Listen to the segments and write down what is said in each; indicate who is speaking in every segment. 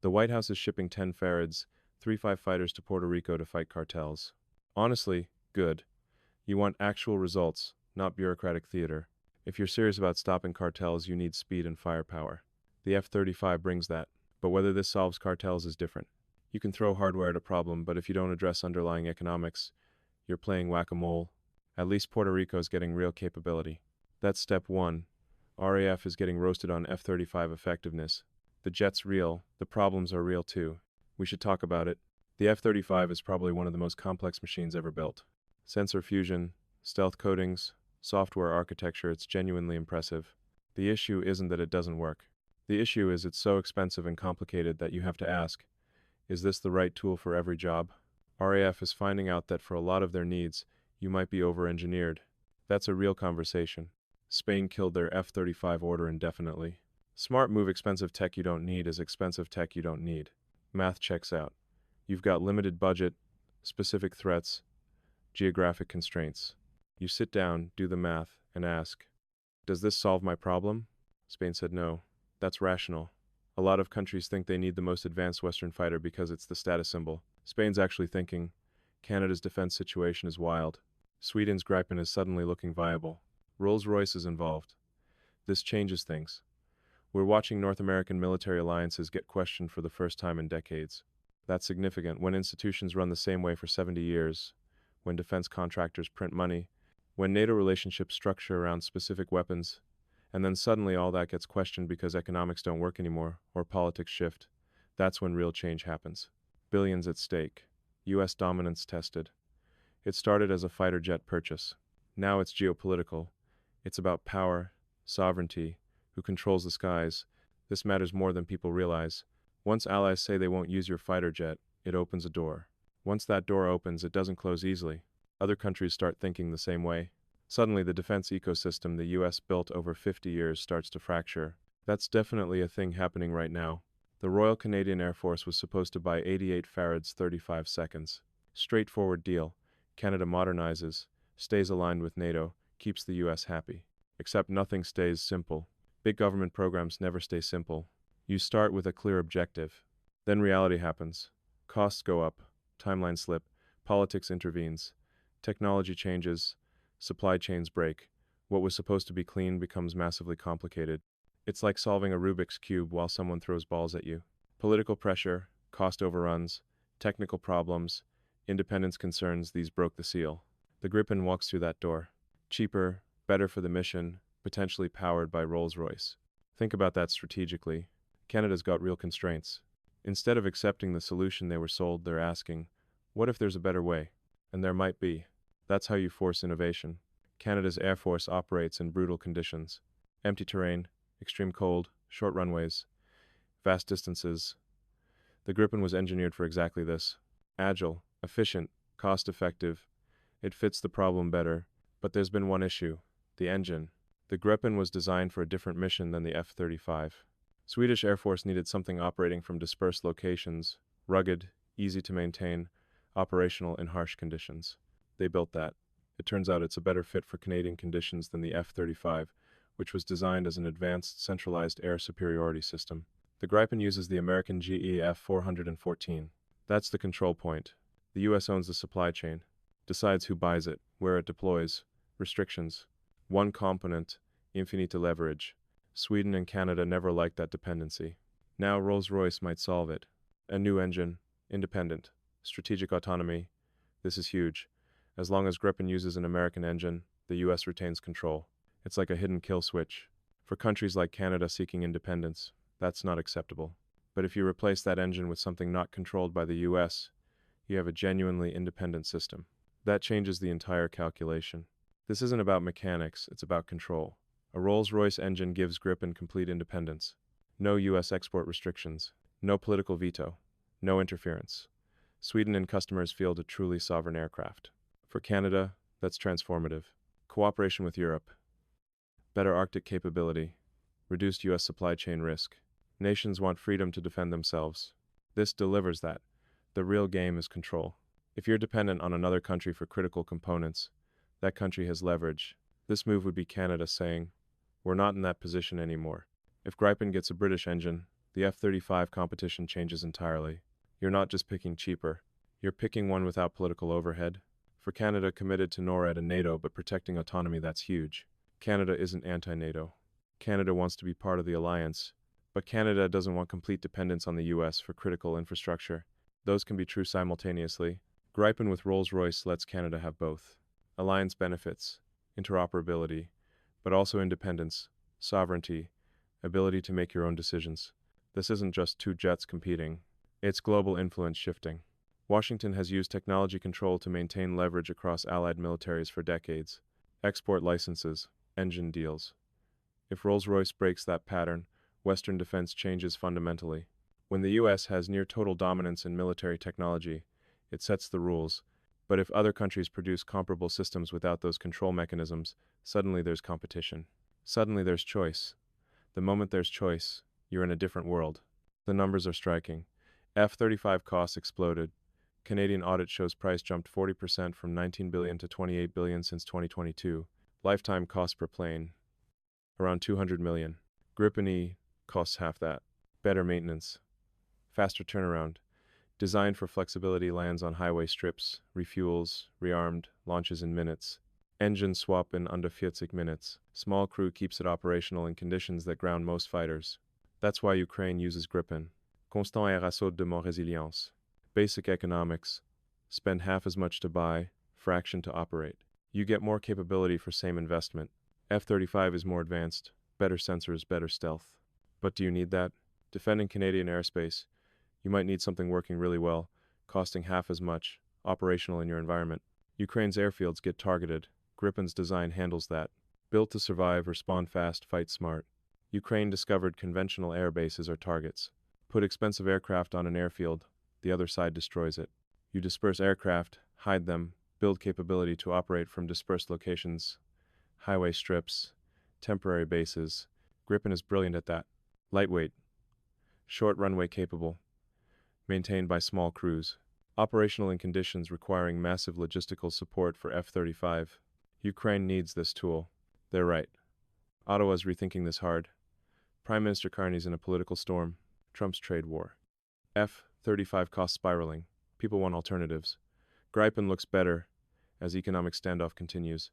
Speaker 1: The White House is shipping 10 Farads, 3-5 fighters to Puerto Rico to fight cartels. Honestly, good. You want actual results, not bureaucratic theater. If you're serious about stopping cartels, you need speed and firepower. The F-35 brings that. But whether this solves cartels is different. You can throw hardware at a problem, but if you don't address underlying economics, you're playing whack-a-mole. At least Puerto Rico is getting real capability. That's step one. RAF is getting roasted on F-35 effectiveness. The jet's real, the problems are real too. We should talk about it. The F-35 is probably one of the most complex machines ever built. Sensor fusion, stealth coatings, software architecture, it's genuinely impressive. The issue isn't that it doesn't work. The issue is it's so expensive and complicated that you have to ask, is this the right tool for every job? RAF is finding out that for a lot of their needs, you might be over-engineered. That's a real conversation. Spain killed their F-35 order indefinitely. Smart move. Expensive tech you don't need is expensive tech you don't need. Math checks out. You've got limited budget, specific threats, geographic constraints. You sit down, do the math, and ask, does this solve my problem? Spain said no. That's rational. A lot of countries think they need the most advanced Western fighter because it's the status symbol. Spain's actually thinking, Canada's defense situation is wild. Sweden's Gripen is suddenly looking viable. Rolls-Royce is involved. This changes things. We're watching North American military alliances get questioned for the first time in decades. That's significant when institutions run the same way for 70 years, when defense contractors print money, when NATO relationships structure around specific weapons, and then suddenly all that gets questioned because economics don't work anymore, or politics shift. That's when real change happens. Billions at stake. U.S. dominance tested. It started as a fighter jet purchase. Now it's geopolitical. It's about power, sovereignty, who controls the skies. This matters more than people realize. Once allies say they won't use your fighter jet, it opens a door. Once that door opens, it doesn't close easily. Other countries start thinking the same way. Suddenly, the defense ecosystem the US built over 50 years starts to fracture. That's definitely a thing happening right now. The Royal Canadian Air Force was supposed to buy 88 Farads 35 seconds. Straightforward deal. Canada modernizes, stays aligned with NATO, keeps the US happy. Except nothing stays simple. Big government programs never stay simple. You start with a clear objective. Then reality happens. Costs go up, timelines slip, politics intervenes, technology changes, supply chains break. What was supposed to be clean becomes massively complicated. It's like solving a Rubik's Cube while someone throws balls at you. Political pressure, cost overruns, technical problems, independence concerns, these broke the seal. The Gripen walks through that door. Cheaper, better for the mission, potentially powered by Rolls-Royce. Think about that strategically. Canada's got real constraints. Instead of accepting the solution they were sold, they're asking, what if there's a better way? And there might be. That's how you force innovation. Canada's Air Force operates in brutal conditions. Empty terrain, extreme cold, short runways, vast distances. The Gripen was engineered for exactly this. Agile, efficient, cost-effective. It fits the problem better. But there's been one issue. The engine. The Gripen was designed for a different mission than the F-35. Swedish Air Force needed something operating from dispersed locations, rugged, easy to maintain, operational in harsh conditions. They built that. It turns out it's a better fit for Canadian conditions than the F-35, which was designed as an advanced, centralized air superiority system. The Gripen uses the American GE F-414. That's the control point. The US owns the supply chain, decides who buys it, where it deploys, restrictions. One component, infinite leverage. Sweden and Canada never liked that dependency. Now Rolls-Royce might solve it. A new engine, independent, strategic autonomy. This is huge. As long as Gripen uses an American engine, the US retains control. It's like a hidden kill switch. For countries like Canada seeking independence, that's not acceptable. But if you replace that engine with something not controlled by the US, you have a genuinely independent system. That changes the entire calculation. This isn't about mechanics, it's about control. A Rolls-Royce engine gives Gripen complete independence. No US export restrictions. No political veto. No interference. Sweden and customers field a truly sovereign aircraft. For Canada, that's transformative. Cooperation with Europe. Better Arctic capability. Reduced US supply chain risk. Nations want freedom to defend themselves. This delivers that. The real game is control. If you're dependent on another country for critical components, that country has leverage. This move would be Canada saying, we're not in that position anymore. If Gripen gets a British engine, the F-35 competition changes entirely. You're not just picking cheaper. You're picking one without political overhead. For Canada committed to NORAD and NATO but protecting autonomy, that's huge. Canada isn't anti-NATO. Canada wants to be part of the alliance, but Canada doesn't want complete dependence on the US for critical infrastructure. Those can be true simultaneously. Gripen with Rolls-Royce lets Canada have both. Alliance benefits, interoperability, but also independence, sovereignty, ability to make your own decisions. This isn't just two jets competing. It's global influence shifting. Washington has used technology control to maintain leverage across allied militaries for decades. Export licenses, engine deals. If Rolls-Royce breaks that pattern, Western defense changes fundamentally. When the US has near total dominance in military technology, it sets the rules. But if other countries produce comparable systems without those control mechanisms, suddenly there's competition. Suddenly there's choice. The moment there's choice, you're in a different world. The numbers are striking. F-35 costs exploded. Canadian audit shows price jumped 40% from $19 billion to $28 billion since 2022. Lifetime cost per plane, around $200 million. Gripen E costs half that. Better maintenance. Faster turnaround. Designed for flexibility, lands on highway strips, refuels, rearmed, launches in minutes. Engine swap in under 40 minutes. Small crew keeps it operational in conditions that ground most fighters. That's why Ukraine uses Gripen. Constant et rassaut de mon résilience. Basic economics. Spend half as much to buy, fraction to operate. You get more capability for same investment. F-35 is more advanced, better sensors, better stealth. But do you need that? Defending Canadian airspace, you might need something working really well, costing half as much, operational in your environment. Ukraine's airfields get targeted. Gripen's design handles that. Built to survive, respond fast, fight smart. Ukraine discovered conventional air bases are targets. Put expensive aircraft on an airfield, the other side destroys it. You disperse aircraft, hide them, build capability to operate from dispersed locations, highway strips, temporary bases. Gripen is brilliant at that. Lightweight, short runway capable, maintained by small crews. Operational in conditions requiring massive logistical support for F-35. Ukraine needs this tool. They're right. Ottawa's rethinking this hard. Prime Minister Carney's in a political storm. Trump's trade war. F-35 cost spiraling. People want alternatives. Gripen looks better as economic standoff continues.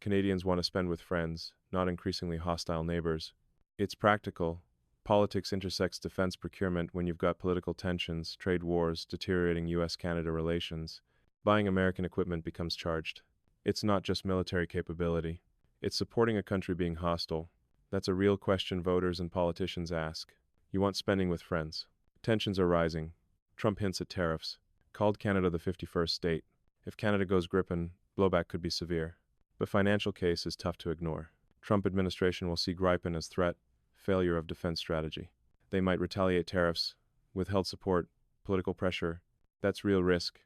Speaker 1: Canadians want to spend with friends, not increasingly hostile neighbors. It's practical. Politics intersects defense procurement when you've got political tensions, trade wars, deteriorating US-Canada relations. Buying American equipment becomes charged. It's not just military capability. It's supporting a country being hostile. That's a real question voters and politicians ask. You want spending with friends. Tensions are rising. Trump hints at tariffs. Called Canada the 51st state. If Canada goes Gripen, blowback could be severe. The financial case is tough to ignore. Trump administration will see Gripen as threat, failure of defense strategy. They might retaliate tariffs, withheld support, political pressure. That's real risk.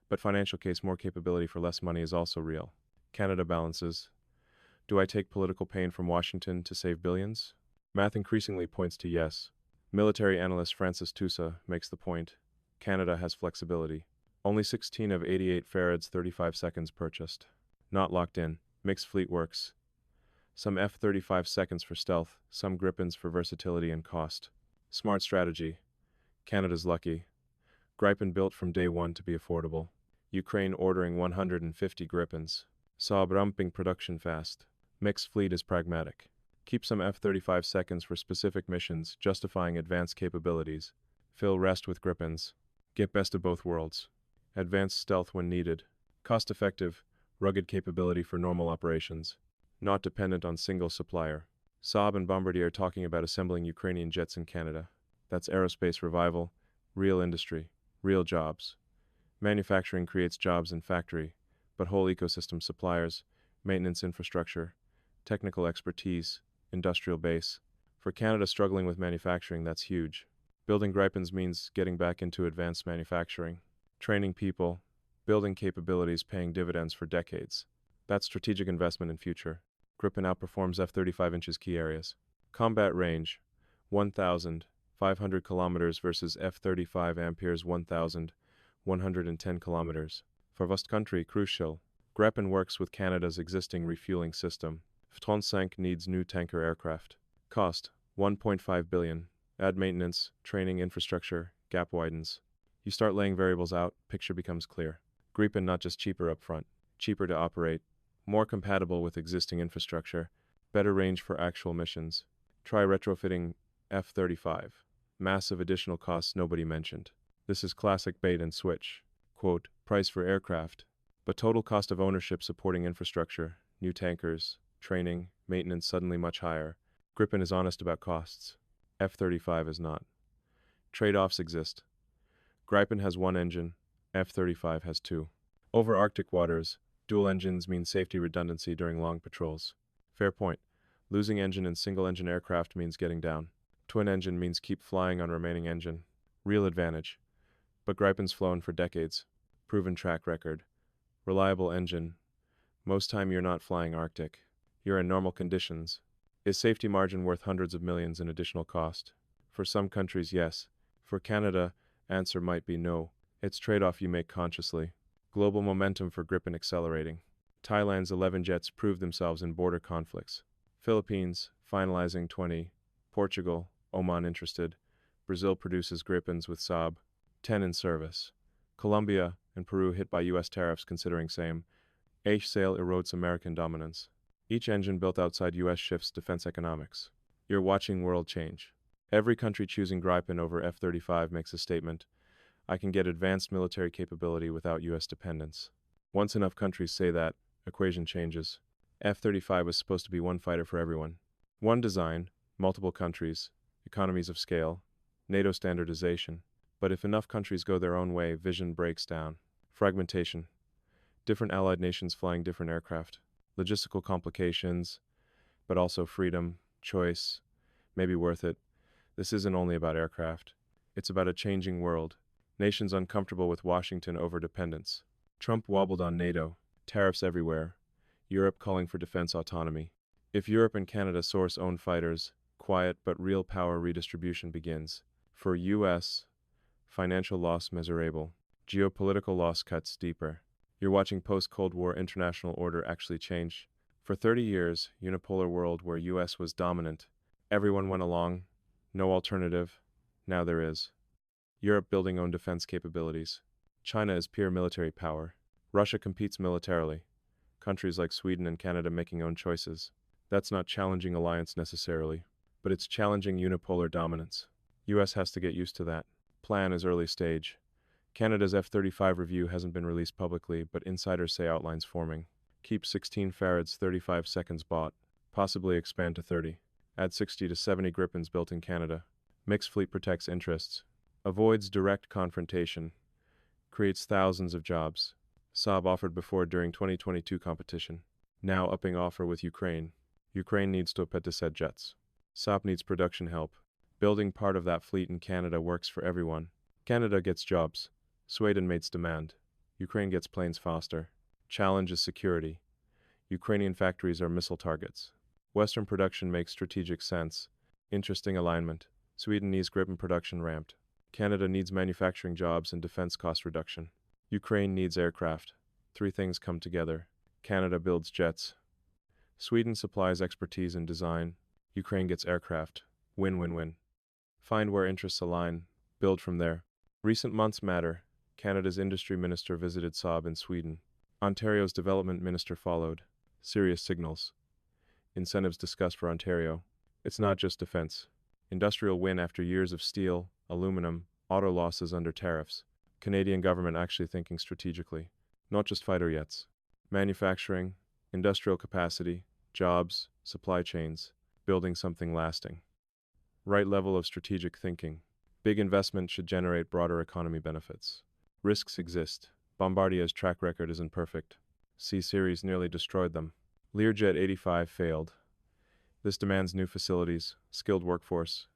Speaker 1: But financial case, more capability for less money is also real. Canada balances. Do I take political pain from Washington to save billions? Math increasingly points to yes. Military analyst Francis Tusa makes the point. Canada has flexibility. Only 16 of 88 Farads 35 seconds purchased. Not locked in. Mixed fleet works. Some F-35 seconds for stealth, some Gripens for versatility and cost. Smart strategy. Canada's lucky. Gripen built from day one to be affordable. Ukraine ordering 150 Gripens. Saab ramping production fast. Mixed fleet is pragmatic. Keep some F-35 seconds for specific missions, justifying advanced capabilities. Fill rest with Gripens. Get best of both worlds. Advanced stealth when needed. Cost-effective, rugged capability for normal operations. Not dependent on single supplier. Saab and Bombardier are talking about assembling Ukrainian jets in Canada. That's aerospace revival, real industry, real jobs. Manufacturing creates jobs in factory, but whole ecosystem suppliers, maintenance infrastructure, technical expertise, industrial base. For Canada struggling with manufacturing, that's huge. Building Gripens means getting back into advanced manufacturing, training people, building capabilities, paying dividends for decades. That's strategic investment in future. Gripen outperforms F-35 inches key areas. Combat range, 1,500 kilometers versus F-35 Ampere's 1,110 kilometers. For vast country, crucial. Gripen works with Canada's existing refueling system. F-35 needs new tanker aircraft. Cost, $1.5 billion. Add maintenance, training, infrastructure, gap widens. You start laying variables out, picture becomes clear. Gripen not just cheaper upfront, cheaper to operate, more compatible with existing infrastructure, better range for actual missions. Try retrofitting F-35. Massive additional costs nobody mentioned. This is classic bait and switch. Quote, price for aircraft, but total cost of ownership supporting infrastructure, new tankers, training, maintenance suddenly much higher. Gripen is honest about costs. F-35 is not. Trade-offs exist. Gripen has one engine, F-35 has two. Over Arctic waters, dual engines mean safety redundancy during long patrols. Fair point. Losing engine in single-engine aircraft means getting down. Twin engine means keep flying on remaining engine. Real advantage. But Gripen's flown for decades. Proven track record. Reliable engine. Most time you're not flying Arctic. You're in normal conditions. Is safety margin worth hundreds of millions in additional cost? For some countries, yes. For Canada, answer might be no. It's trade-off you make consciously. Global momentum for Gripen accelerating. Thailand's 11 jets proved themselves in border conflicts. Philippines, finalizing 20. Portugal, Oman interested. Brazil produces Gripens with Saab. 10 in service. Colombia and Peru hit by U.S. tariffs considering same. H sale erodes American dominance. Each engine built outside U.S. shifts defense economics. You're watching world change. Every country choosing Gripen over F-35 makes a statement. I can get advanced military capability without U.S. dependence. Once enough countries say that, equation changes. F-35 was supposed to be one fighter for everyone. One design, multiple countries, economies of scale, NATO standardization. But if enough countries go their own way, vision breaks down. Fragmentation. Different allied nations flying different aircraft. Logistical complications, but also freedom, choice, maybe worth it. This isn't only about aircraft. It's about a changing world. Nations uncomfortable with Washington over-dependence. Trump wobbled on NATO. Tariffs everywhere. Europe calling for defense autonomy. If Europe and Canada source own fighters, quiet but real power redistribution begins. For U.S., financial loss measurable. Geopolitical loss cuts deeper. You're watching post-Cold War international order actually change. For 30 years, unipolar world where U.S. was dominant. Everyone went along. No alternative. Now there is. Europe building own defense capabilities. China is pure military power. Russia competes militarily. Countries like Sweden and Canada making own choices. That's not challenging alliance necessarily, but it's challenging unipolar dominance. U.S. has to get used to that. Plan is early stage. Canada's F-35 review hasn't been released publicly, but insiders say outlines forming. Keep 16 Farads 35 seconds bought. Possibly expand to 30. Add 60 to 70 Gripens built in Canada. Mixed fleet protects interests. Avoids direct confrontation. Creates thousands of jobs. Saab offered before during 2022 competition. Now upping offer with Ukraine. Ukraine needs Torpedo-set jets. Saab needs production help. Building part of that fleet in Canada works for everyone. Canada gets jobs. Sweden mates demand. Ukraine gets planes faster. Challenge is security. Ukrainian factories are missile targets. Western production makes strategic sense. Interesting alignment. Sweden needs Gripen production ramped. Canada needs manufacturing jobs and defense cost reduction. Ukraine needs aircraft. Three things come together. Canada builds jets. Sweden supplies expertise in design. Ukraine gets aircraft. Win-win-win. Find where interests align. Build from there. Recent months matter. Canada's industry minister visited Saab in Sweden. Ontario's development minister followed. Serious signals. Incentives discussed for Ontario. It's not just defense. Industrial win after years of steel, aluminum, auto losses under tariffs. Canadian government actually thinking strategically. Not just fighter jets. Manufacturing, industrial capacity, jobs, supply chains. Building something lasting. Right level of strategic thinking. Big investment should generate broader economy benefits. Risks exist. Bombardier's track record isn't perfect. C-Series nearly destroyed them. Learjet 85 failed. This demands new facilities, skilled workforce,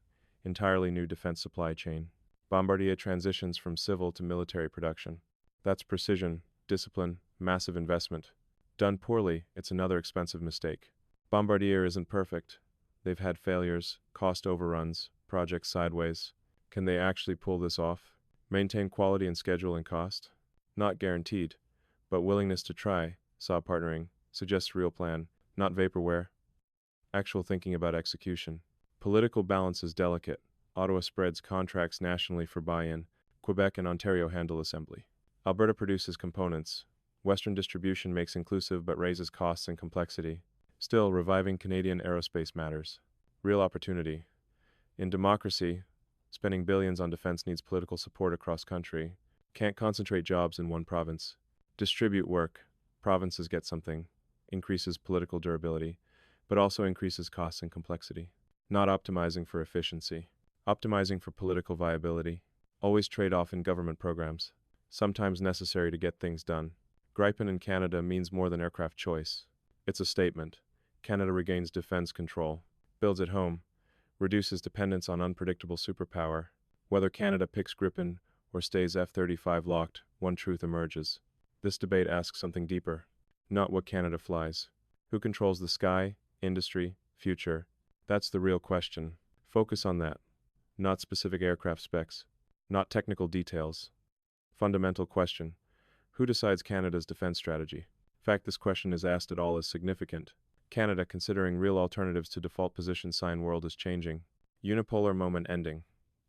Speaker 1: entirely new defense supply chain. Bombardier transitions from civil to military production. That's precision, discipline, massive investment. Done poorly, it's another expensive mistake. Bombardier isn't perfect. They've had failures, cost overruns, projects sideways. Can they actually pull this off? Maintain quality and schedule and cost? Not guaranteed, but willingness to try, Saab partnering, suggests real plan, not vaporware. Actual thinking about execution. Political balance is delicate. Ottawa spreads contracts nationally for buy-in. Quebec and Ontario handle assembly. Alberta produces components. Western distribution makes inclusive but raises costs and complexity. Still, reviving Canadian aerospace matters. Real opportunity. In democracy, spending billions on defense needs political support across country. Can't concentrate jobs in one province. Distribute work. Provinces get something. Increases political durability, but also increases costs and complexity. Not optimizing for efficiency. Optimizing for political viability. Always trade-off in government programs. Sometimes necessary to get things done. Gripen in Canada means more than aircraft choice. It's a statement. Canada regains defense control. Builds at home. Reduces dependence on unpredictable superpower. Whether Canada picks Gripen or stays F-35 locked, one truth emerges. This debate asks something deeper. Not what Canada flies. Who controls the sky, industry, future? That's the real question. Focus on that. Not specific aircraft specs. Not technical details. Fundamental question. Who decides Canada's defense strategy? In fact, this question is asked at all is significant. Canada, considering real alternatives to default position sign world is changing. Unipolar moment ending.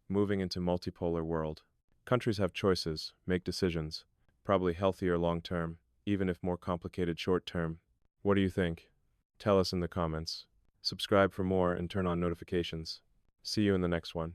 Speaker 1: Moving into multipolar world. Countries have choices, make decisions. Probably healthier long term, even if more complicated short term. What do you think? Tell us in the comments. Subscribe for more and turn on notifications. See you in the next one.